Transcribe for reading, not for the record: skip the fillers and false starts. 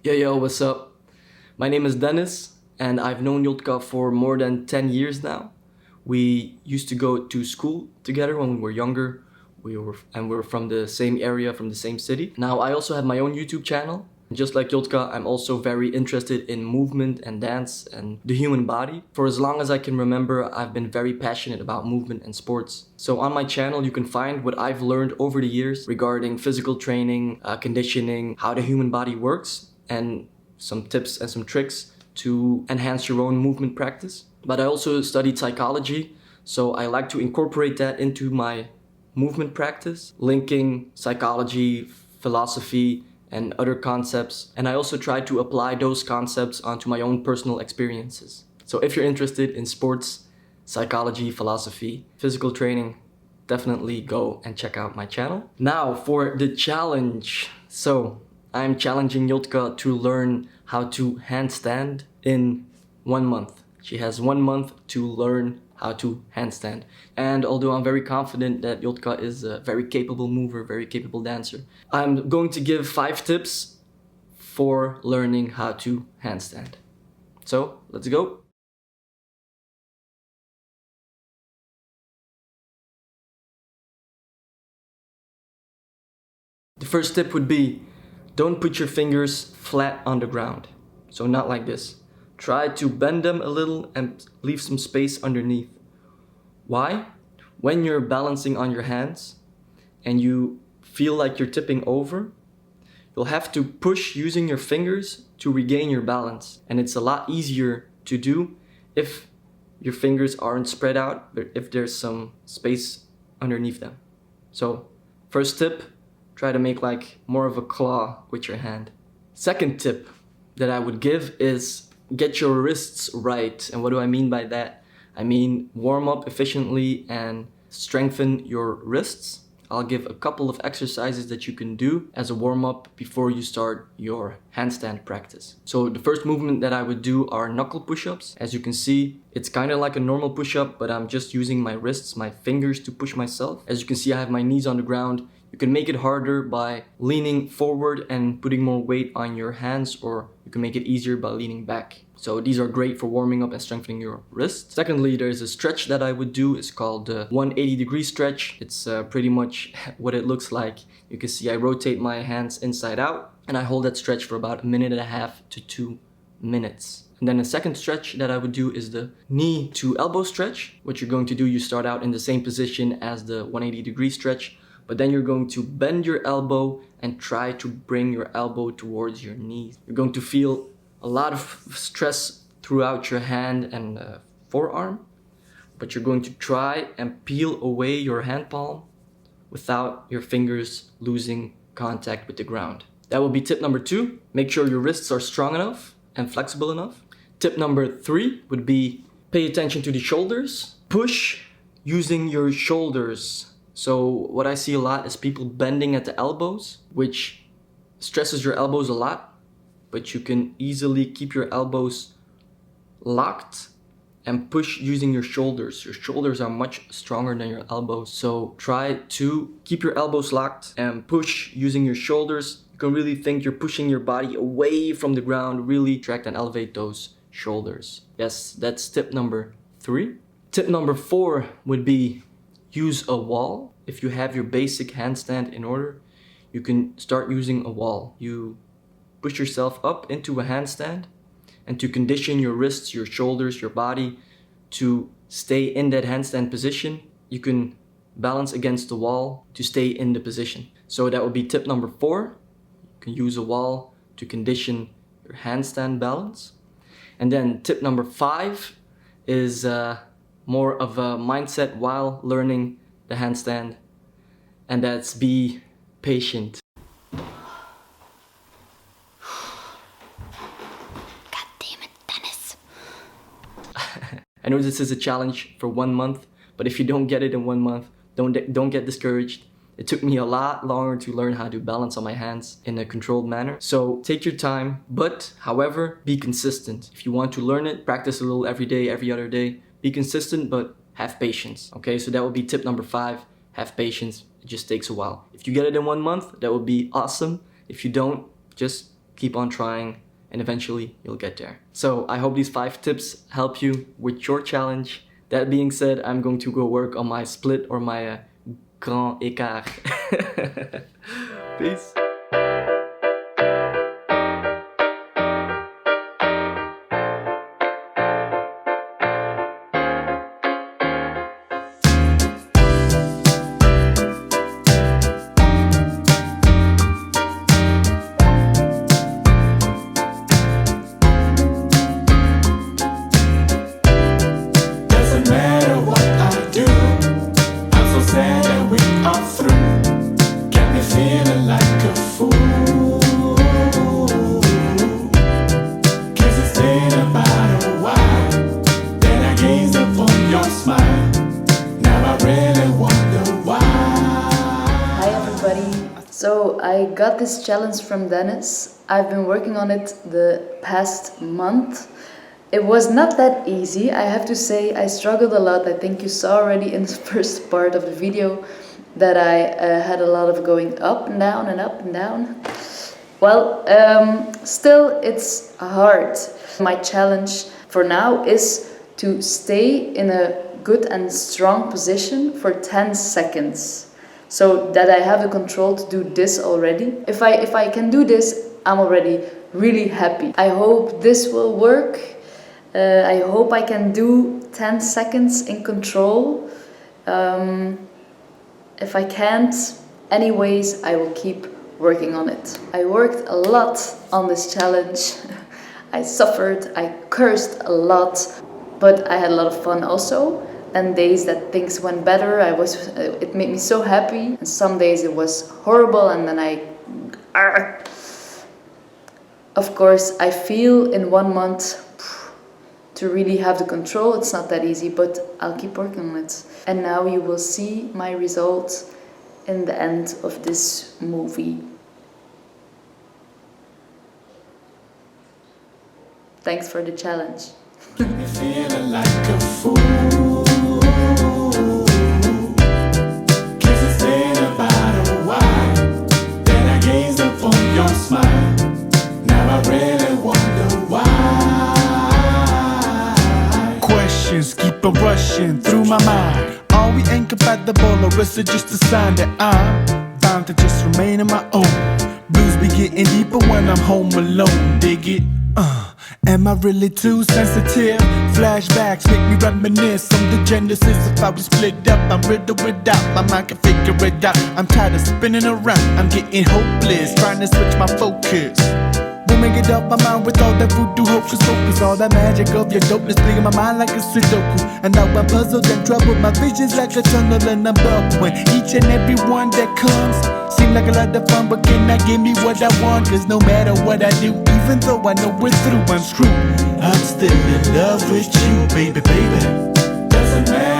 Yo, what's up? My name is Dennis, and I've known Jotka for more than 10 years now. We used to go to school together when we were younger. We're from the same area, from the same city. Now, I also have my own YouTube channel. Just like Jotka, I'm also very interested in movement and dance and the human body. For as long as I can remember, I've been very passionate about movement and sports. So on my channel, you can find what I've learned over the years regarding physical training, conditioning, how the human body works, and some tips and some tricks to enhance your own movement practice. But I also studied psychology, so I like to incorporate that into my movement practice, linking psychology, philosophy, and other concepts. And I also try to apply those concepts onto my own personal experiences. So if you're interested in sports, psychology, philosophy, physical training, definitely go and check out my channel. Now for the challenge. So I'm challenging Jotka to learn how to handstand in 1 month. She has 1 month to learn how to handstand. And although I'm very confident that Jotka is a very capable mover, very capable dancer, I'm going to give 5 tips for learning how to handstand. So let's go. The first tip would be, don't put your fingers flat on the ground. So not like this. Try to bend them a little and leave some space underneath. Why? When you're balancing on your hands and you feel like you're tipping over, you'll have to push using your fingers to regain your balance. And it's a lot easier to do if your fingers aren't spread out, but if there's some space underneath them. So, first tip, try to make like more of a claw with your hand. Second tip that I would give is get your wrists right. And what do I mean by that? I mean warm up efficiently and strengthen your wrists. I'll give a couple of exercises that you can do as a warm up before you start your handstand practice. So the first movement that I would do are knuckle push-ups. As you can see, it's kind of like a normal push-up, but I'm just using my wrists, my fingers to push myself. As you can see, I have my knees on the ground. You can make it harder by leaning forward and putting more weight on your hands, or you can make it easier by leaning back. So these are great for warming up and strengthening your wrists. Secondly, there's a stretch that I would do. It's called the 180-degree stretch. It's pretty much what it looks like. You can see I rotate my hands inside out and I hold that stretch for about 1.5 to 2 minutes. And then the second stretch that I would do is the knee to elbow stretch. What you're going to do, you start out in the same position as the 180-degree stretch, but then you're going to bend your elbow and try to bring your elbow towards your knees. You're going to feel a lot of stress throughout your hand and forearm, but you're going to try and peel away your hand palm without your fingers losing contact with the ground. That will be tip number 2. Make sure your wrists are strong enough and flexible enough. Tip number 3 would be pay attention to the shoulders. Push using your shoulders. So what I see a lot is people bending at the elbows, which stresses your elbows a lot, but you can easily keep your elbows locked and push using your shoulders. Your shoulders are much stronger than your elbows. So try to keep your elbows locked and push using your shoulders. You can really think you're pushing your body away from the ground, really track and elevate those shoulders. Yes, that's tip number 3. Tip number 4 would be use a wall. If you have your basic handstand in order, you can start using a wall. You push yourself up into a handstand, and to condition your wrists, your shoulders, your body to stay in that handstand position, you can balance against the wall to stay in the position. So that would be tip number 4. You can use a wall to condition your handstand balance. And then tip number 5 is more of a mindset while learning the handstand, and that's be patient. I know this is a challenge for 1 month, but if you don't get it in 1 month, don't get discouraged. It took me a lot longer to learn how to balance on my hands in a controlled manner. So take your time, but however, be consistent. If you want to learn it, practice a little every day, every other day. Be consistent, but have patience. Okay, so that would be tip number 5. Have patience. It just takes a while. If you get it in 1 month, that would be awesome. If you don't, just keep on trying, and eventually you'll get there. So I hope these 5 tips help you with your challenge. That being said, I'm going to go work on my split or my Grand ÉCART. Peace. So I got this challenge from Dennis. I've been working on it the past month. It was not that easy, I have to say. I struggled a lot. I think you saw already in the first part of the video that I had a lot of going up and down and up and down. Well, still it's hard. My challenge for now is to stay in a good and strong position for 10 seconds. So that I have the control to do this already. If I can do this, I'm already really happy. I hope this will work. I hope I can do 10 seconds in control. If I can't, anyways, I will keep working on it. I worked a lot on this challenge. I suffered, I cursed a lot, but I had a lot of fun also. And days that things went better, it made me so happy. And some days it was horrible, and then of course, I feel in 1 month to really have the control. It's not that easy, but I'll keep working on it. And now you will see my results in the end of this movie. Thanks for the challenge. Feeling like a fool. Keep on rushing through my mind. Are we incompatible, or is it just a sign that I'm bound to just remain on my own? Blues be getting deeper when I'm home alone. Dig it? Am I really too sensitive? Flashbacks make me reminisce on the genesis. If I was split up, I'm riddled with doubt. My mind can figure it out. I'm tired of spinning around. I'm getting hopeless, trying to switch my focus. Woman, get off my mind with all that voodoo hocus pocus. All that magic of your dopeness playing my mind like a Sudoku. And now I'm puzzled and troubled. My vision's like a tunnel and I'm buckling. Each and every one that comes seem like a lot of fun, but can I give me what I want? Cause no matter what I do, even though I know we're through, I'm screwed. I'm still in love with you, baby, baby. Doesn't matter